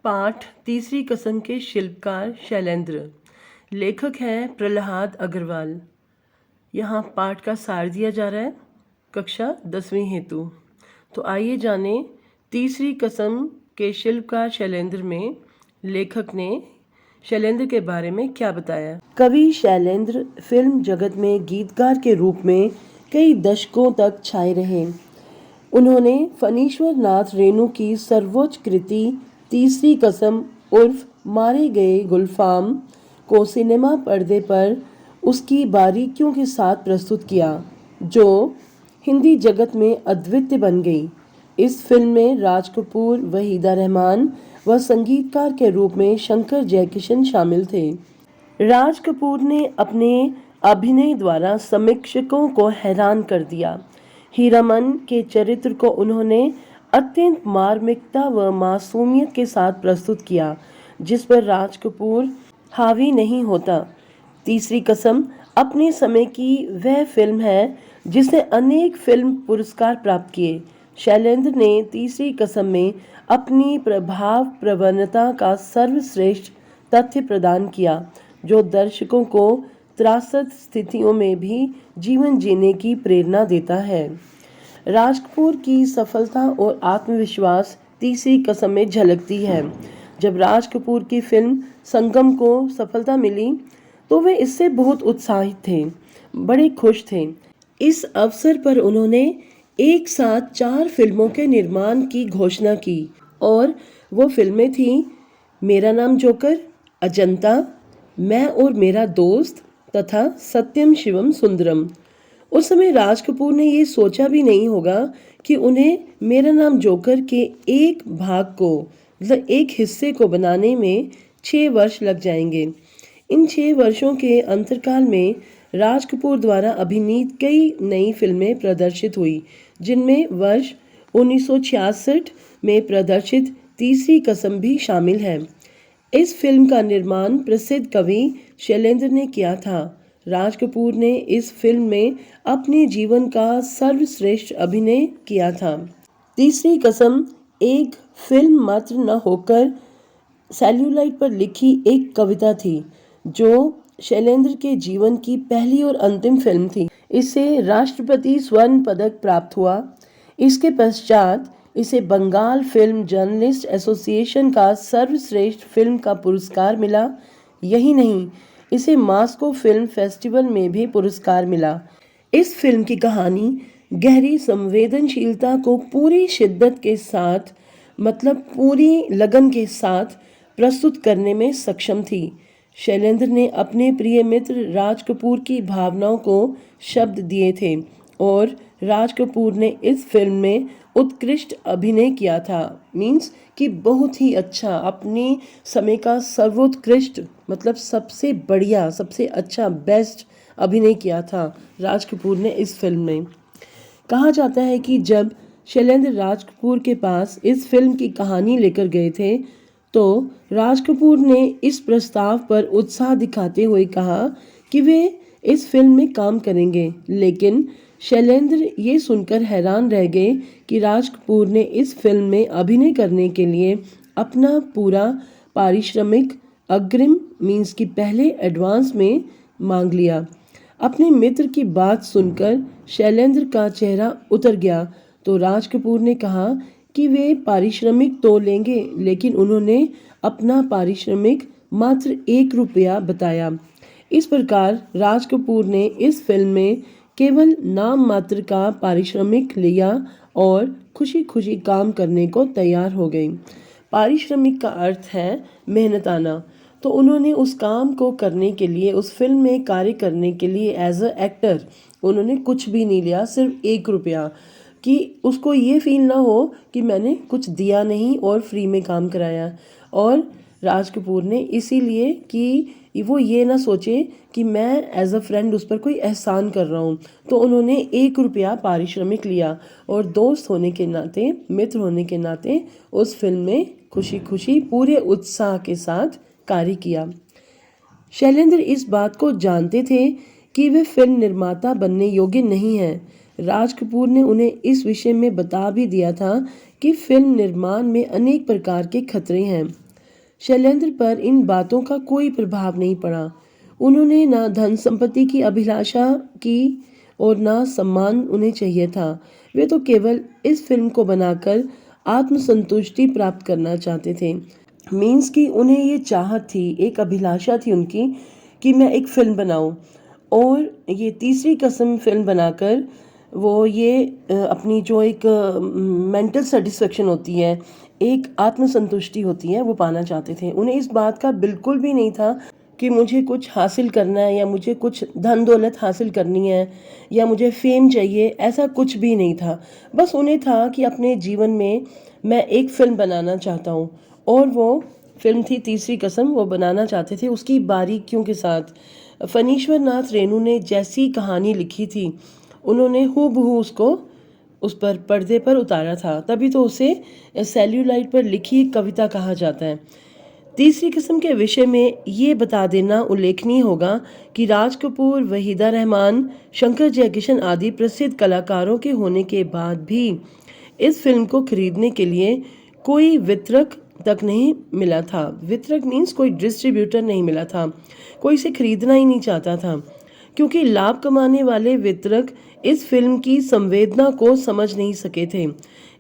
पाठ तीसरी कसम के शिल्पकार शैलेंद्र। लेखक हैं प्रहलाद अग्रवाल। यहाँ पाठ का सार दिया जा रहा है कक्षा 10वीं हेतु। तो आइए जाने तीसरी कसम के शिल्पकार शैलेंद्र में लेखक ने शैलेंद्र के बारे में क्या बताया। कवि शैलेंद्र फिल्म जगत में गीतकार के रूप में कई दशकों तक छाए रहे। उन्होंने फणीश्वर नाथ रेणु की सर्वोच्च कृति तीसरी कसम उर्फ मारे गए गुलफाम को सिनेमा पर्दे पर उसकी बारीकियों के साथ प्रस्तुत किया, जो हिंदी जगत में अद्वितीय बन गई। इस फिल्म में राज कपूर, वहीदा रहमान व संगीतकार के रूप में शंकर जयकिशन शामिल थे। राज कपूर ने अपने अभिनय द्वारा समीक्षकों को हैरान कर दिया। हीरामन के चरित्र को उन्होंने अत्यंत मार्मिकता व मासूमियत के साथ प्रस्तुत किया, जिस पर राज कपूर हावी नहीं होता। तीसरी कसम अपने समय की वह फिल्म है जिसने अनेक फिल्म पुरस्कार प्राप्त किए। शैलेंद्र ने तीसरी कसम में अपनी प्रभाव प्रवणता का सर्वश्रेष्ठ तथ्य प्रदान किया, जो दर्शकों को त्रासद स्थितियों में भी जीवन जीने की प्रेरणा देता है। राज कपूर की सफलता और आत्मविश्वास तीसरी कसम में झलकती है। जब राज कपूर की फिल्म संगम को सफलता मिली तो वे इससे बहुत उत्साहित थे, बड़े खुश थे। इस अवसर पर उन्होंने एक साथ 4 फिल्मों के निर्माण की घोषणा की और वो फिल्में थीं मेरा नाम जोकर, अजंता, मैं और मेरा दोस्त तथा सत्यम शिवम सुंदरम। उस समय राज कपूर ने ये सोचा भी नहीं होगा कि उन्हें मेरा नाम जोकर के एक भाग को मतलब एक हिस्से को बनाने में 6 वर्ष लग जाएंगे। इन 6 वर्षों के अंतरकाल में राज कपूर द्वारा अभिनीत कई नई फिल्में प्रदर्शित हुई, जिनमें वर्ष 1966 में प्रदर्शित तीसरी कसम भी शामिल है। इस फिल्म का निर्माण प्रसिद्ध कवि शैलेंद्र ने किया था। राज कपूर ने इस फिल्म में अपने जीवन का सर्वश्रेष्ठ अभिनय किया था। तीसरी कसम एक फिल्म मात्र न होकर सेल्यूलाइट पर लिखी एक कविता थी, जो शैलेंद्र के जीवन की पहली और अंतिम फिल्म थी। इसे राष्ट्रपति स्वर्ण पदक प्राप्त हुआ। इसके पश्चात इसे बंगाल फिल्म जर्नलिस्ट एसोसिएशन का सर्वश्रेष्ठ फिल्म का पुरस्कार मिला। यही नहीं, इसे मास्को फिल्म फेस्टिवल में भी पुरस्कार मिला। इस फिल्म की कहानी गहरी संवेदनशीलता को पूरी शिद्दत के साथ मतलब पूरी लगन के साथ प्रस्तुत करने में सक्षम थी। शैलेंद्र ने अपने प्रिय मित्र राज कपूर की भावनाओं को शब्द दिए थे और राज कपूर ने इस फिल्म में उत्कृष्ट अभिनय किया था। मीन्स कि बहुत ही अच्छा, अपने समय का सर्वोत्कृष्ट मतलब सबसे बढ़िया, सबसे अच्छा, बेस्ट अभिनय किया था राज कपूर ने इस फिल्म में। कहा जाता है कि जब शैलेंद्र राज कपूर के पास इस फिल्म की कहानी लेकर गए थे तो राज कपूर ने इस प्रस्ताव पर उत्साह दिखाते हुए कहा कि वे इस फिल्म में काम करेंगे, लेकिन शैलेंद्र ये सुनकर हैरान रह गए कि राज कपूर ने इस फिल्म में अभिनय करने के लिए अपना पूरा पारिश्रमिक अग्रिम मीन्स की पहले एडवांस में मांग लिया। अपने मित्र की बात सुनकर शैलेंद्र का चेहरा उतर गया तो राज कपूर ने कहा कि वे पारिश्रमिक तो लेंगे, लेकिन उन्होंने अपना पारिश्रमिक मात्र 1 रुपया बताया। इस प्रकार राज कपूर ने इस फिल्म में केवल नाम मात्र का पारिश्रमिक लिया और खुशी खुशी काम करने को तैयार हो गए। पारिश्रमिक का अर्थ है मेहनताना। तो उन्होंने उस काम को करने के लिए, उस फिल्म में कार्य करने के लिए एज अ एक्टर उन्होंने कुछ भी नहीं लिया, सिर्फ 1 रुपया, कि उसको ये फील ना हो कि मैंने कुछ दिया नहीं और फ्री में काम कराया। और राज कपूर ने इसीलिए कि वो ये ना सोचे कि मैं एज अ फ्रेंड उस पर कोई एहसान कर रहा हूँ, तो उन्होंने 1 रुपया पारिश्रमिक लिया और दोस्त होने के नाते, मित्र होने के नाते उस फिल्म में खुशी खुशी पूरे उत्साह के साथ कार्य किया। शैलेंद्र इस बात को जानते थे कि वे फिल्म निर्माता बनने योग्य नहीं हैं। राज कपूर ने उन्हें इस विषय में बता भी दिया था कि फिल्म निर्माण में अनेक प्रकार के खतरे हैं। शैलेंद्र पर इन बातों का कोई प्रभाव नहीं पड़ा। उन्होंने ना धन संपत्ति की अभिलाषा की और ना सम्मान उन्हें चाहिए था। वे तो केवल इस फिल्म को बनाकर आत्मसंतुष्टि प्राप्त करना चाहते थे। मीन्स कि उन्हें ये चाहत थी, एक अभिलाषा थी उनकी कि मैं एक फिल्म बनाऊं, और ये तीसरी कसम फिल्म बनाकर वो ये अपनी जो एक मेंटल सेटिस्फेक्शन होती है, एक आत्मसंतुष्टि होती है, वो पाना चाहते थे। उन्हें इस बात का बिल्कुल भी नहीं था कि मुझे कुछ हासिल करना है या मुझे कुछ धन दौलत हासिल करनी है या मुझे फेम चाहिए, ऐसा कुछ भी नहीं था। बस उन्हें था कि अपने जीवन में मैं एक फिल्म बनाना चाहता हूँ, और वो फिल्म थी तीसरी कसम। वो बनाना चाहते थे उसकी बारीकियों के साथ। फणीश्वर नाथ रेणु ने जैसी कहानी लिखी थी, उन्होंने हूबहू उसको उस पर पर्दे पर उतारा था, तभी तो उसे सेल्यूलाइट पर लिखी कविता कहा जाता है। तीसरी किस्म के विषय में ये बता देना उल्लेखनीय होगा कि राज कपूर, वहीदा रहमान, शंकर जयकिशन आदि प्रसिद्ध कलाकारों के होने के बाद भी इस फिल्म को खरीदने के लिए कोई वितरक तक नहीं मिला था। वितरक मीन्स कोई डिस्ट्रीब्यूटर नहीं मिला था, कोई इसे खरीदना ही नहीं चाहता था, क्योंकि लाभ कमाने वाले वितरक इस फिल्म की संवेदना को समझ नहीं सके थे।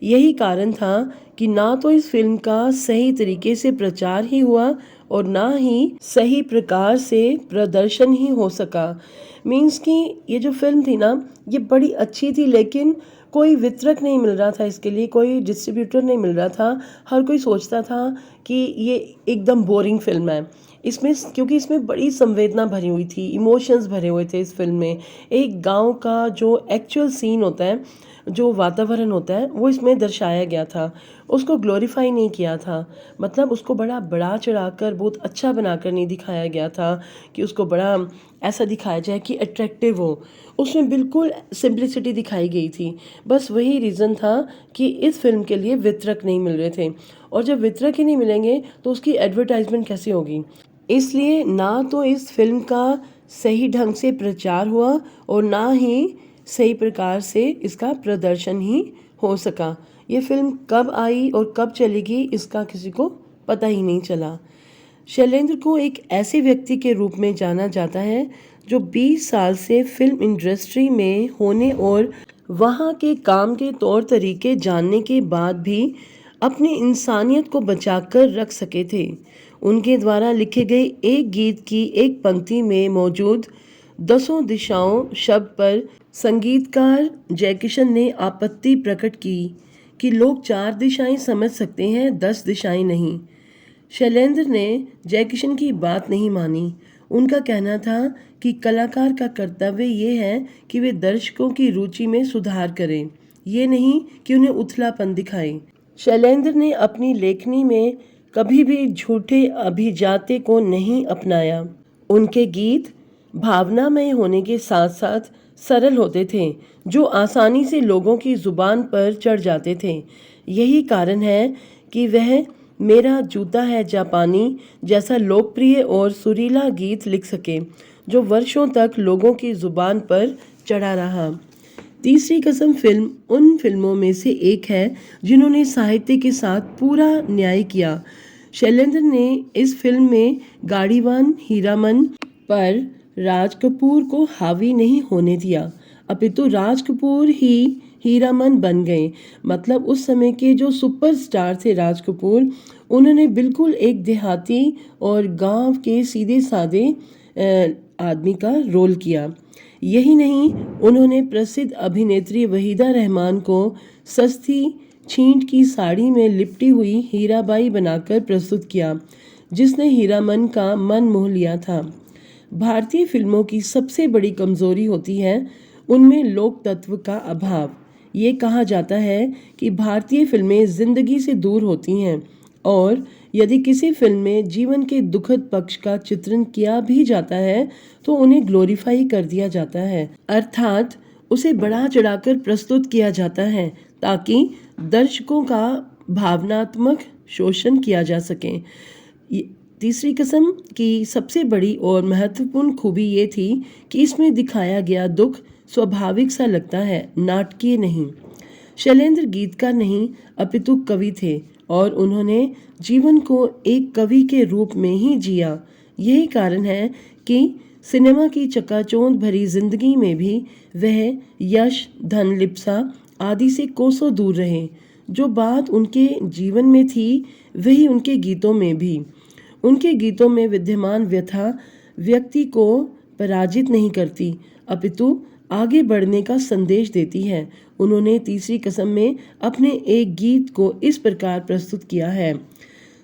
यही कारण था कि ना तो इस फिल्म का सही तरीके से प्रचार ही हुआ और ना ही सही प्रकार से प्रदर्शन ही हो सका। मीन्स कि ये जो फिल्म थी ना, ये बड़ी अच्छी थी, लेकिन कोई वितरक नहीं मिल रहा था इसके लिए, कोई डिस्ट्रीब्यूटर नहीं मिल रहा था। हर कोई सोचता था कि ये एकदम बोरिंग फिल्म है। इसमें क्योंकि इसमें बड़ी संवेदना भरी हुई थी, इमोशंस भरे हुए थे इस फिल्म में। एक गांव का जो एक्चुअल सीन होता है, जो वातावरण होता है, वो इसमें दर्शाया गया था। उसको ग्लोरीफाई नहीं किया था, मतलब उसको बड़ा बढ़ा चढ़ाकर बहुत अच्छा बनाकर नहीं दिखाया गया था कि उसको बड़ा ऐसा दिखाया जाए कि अट्रैक्टिव हो। उसमें बिल्कुल सिंप्लिसिटी दिखाई गई थी। बस वही रीज़न था कि इस फिल्म के लिए वितरक नहीं मिल रहे थे, और जब वितरक ही नहीं मिलेंगे तो उसकी एडवर्टाइजमेंट कैसे होगी। इसलिए ना तो इस फिल्म का सही ढंग से प्रचार हुआ और ना ही सही प्रकार से इसका प्रदर्शन ही हो सका। ये फिल्म कब आई और कब चलेगी इसका किसी को पता ही नहीं चला। शैलेंद्र को एक ऐसे व्यक्ति के रूप में जाना जाता है जो 20 साल से फिल्म इंडस्ट्री में होने और वहाँ के काम के तौर तरीके जानने के बाद भी अपनी इंसानियत को बचाकर रख सके थे। उनके द्वारा लिखे गए एक गीत की एक पंक्ति में मौजूद दसों दिशाओं शब्द पर संगीतकार जयकिशन ने आपत्ति प्रकट की कि लोग 4 दिशाएं समझ सकते हैं, 10 दिशाएं नहीं। शैलेंद्र ने जयकिशन की बात नहीं मानी। उनका कहना था कि कलाकार का कर्तव्य ये है कि वे दर्शकों की रुचि में सुधार करें, ये नहीं कि उन्हें उथलापन दिखाएं। शैलेंद्र ने अपनी लेखनी में कभी भी झूठे अभिजाते को नहीं अपनाया। उनके गीत भावनामय होने के साथ साथ सरल होते थे, जो आसानी से लोगों की जुबान पर चढ़ जाते थे। यही कारण है कि वह मेरा जूता है जापानी जैसा लोकप्रिय और सुरीला गीत लिख सके, जो वर्षों तक लोगों की जुबान पर चढ़ा रहा। तीसरी कसम फिल्म उन फिल्मों में से एक है जिन्होंने साहित्य के साथ पूरा न्याय किया। शैलेंद्र ने इस फिल्म में गाड़ीवान हीरामन पर राज कपूर को हावी नहीं होने दिया, अपितु राज कपूर ही हीरामन बन गए। मतलब उस समय के जो सुपरस्टार थे राज कपूर, उन्होंने बिल्कुल एक देहाती और गांव के सीधे साधे आदमी का रोल किया। यही नहीं, उन्होंने प्रसिद्ध अभिनेत्री वहीदा रहमान को सस्ती छींट की साड़ी में लिपटी हुई हीराबाई बनाकर प्रस्तुत किया, जिसने हीरामन का मन मोह लिया था। भारतीय फिल्मों की सबसे बड़ी कमजोरी होती है उनमें लोक तत्व का अभाव। ये कहा जाता है कि भारतीय फिल्में जिंदगी से दूर होती हैं, और यदि किसी फिल्म में जीवन के दुखद पक्ष का चित्रण किया भी जाता है तो उन्हें ग्लोरीफाई कर दिया जाता है, अर्थात उसे बढ़ा चढ़ाकर प्रस्तुत किया जाता है ताकि दर्शकों का भावनात्मक शोषण किया जा सके। तीसरी किस्म की सबसे बड़ी और महत्वपूर्ण खूबी ये थी कि इसमें दिखाया गया दुख स्वाभाविक सा लगता है, नाटकीय नहीं। शैलेंद्र गीतकार नहीं अपितु कवि थे और उन्होंने जीवन को एक कवि के रूप में ही जिया। यही कारण है कि सिनेमा की चकाचौंध भरी जिंदगी में भी वह यश, धन, लिप्सा आदि से कोसों दूर रहे। जो बात उनके जीवन में थी वही उनके गीतों में भी। उनके गीतों में विद्यमान व्यथा व्यक्ति को पराजित नहीं करती, अपितु आगे बढ़ने का संदेश देती है। उन्होंने तीसरी कसम में अपने एक गीत को इस प्रकार प्रस्तुत किया है।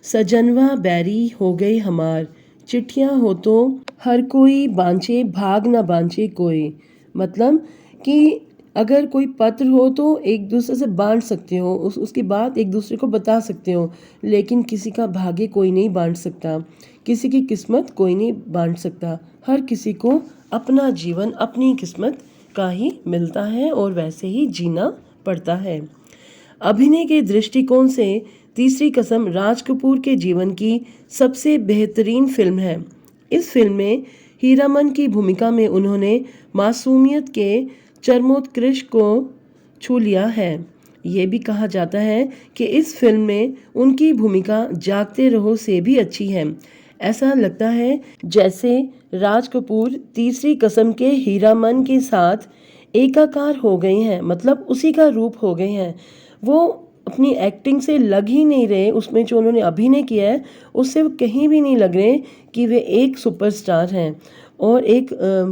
सजनवा बैरी हो गई हमार, चिट्ठियाँ हो तो हर कोई बांचे, भाग ना बांचे कोई। मतलब कि अगर कोई पत्र हो तो एक दूसरे से बांट सकते हो, उसकी बात एक दूसरे को बता सकते हो, लेकिन किसी का भाग्य कोई नहीं बांट सकता, किसी की किस्मत कोई नहीं बांट सकता। हर किसी को अपना जीवन अपनी किस्मत का ही मिलता है और वैसे ही जीना पड़ता है। अभिनय के दृष्टिकोण से तीसरी कसम राज कपूर के जीवन की सबसे बेहतरीन फिल्म है। इस फिल्म में हीरामन की भूमिका में उन्होंने मासूमियत के चरमोत्कर्ष को छू लिया है। ये भी कहा जाता है कि इस फिल्म में उनकी भूमिका जागते रहो से भी अच्छी है। ऐसा लगता है जैसे राज कपूर तीसरी कसम के हीरामन के साथ एकाकार हो गए हैं, मतलब उसी का रूप हो गए हैं। वो अपनी एक्टिंग से लग ही नहीं रहे, उसमें जो उन्होंने अभिनय किया है उससे वो कहीं भी नहीं लग रहे कि वे एक सुपरस्टार हैं और एक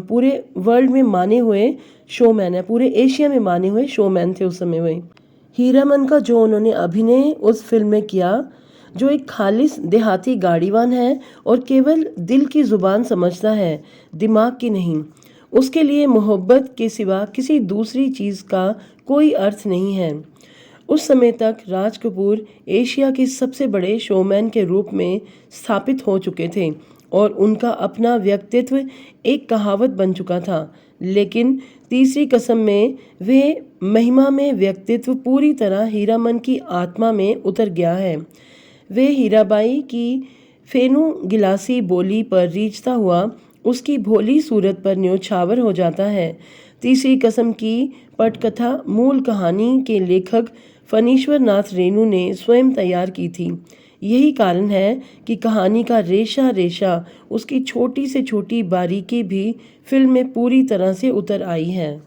पूरे वर्ल्ड में माने हुए शोमैन है, पूरे एशिया में माने हुए शोमैन थे उस समय वे। हीरामन का जो उन्होंने अभिनय उस फिल्म में किया, जो एक खालिस देहाती गाड़ीवान है और केवल दिल की जुबान समझता है, दिमाग की नहीं। उसके लिए मोहब्बत के सिवा किसी दूसरी चीज़ का कोई अर्थ नहीं है। उस समय तक राज कपूर एशिया के सबसे बड़े शोमैन के रूप में स्थापित हो चुके थे और उनका अपना व्यक्तित्व एक कहावत बन चुका था। लेकिन तीसरी कसम में वे महिमा में व्यक्तित्व पूरी तरह हीरामन की आत्मा में उतर गया है। वे हीराबाई की फेनू गिलासी बोली पर रीझता हुआ उसकी भोली सूरत पर न्योछावर हो जाता है। तीसरी कसम की पटकथा मूल कहानी के लेखक फणीश्वर नाथ रेणु ने स्वयं तैयार की थी। यही कारण है कि कहानी का रेशा रेशा, उसकी छोटी से छोटी बारीकी भी फिल्म में पूरी तरह से उतर आई है।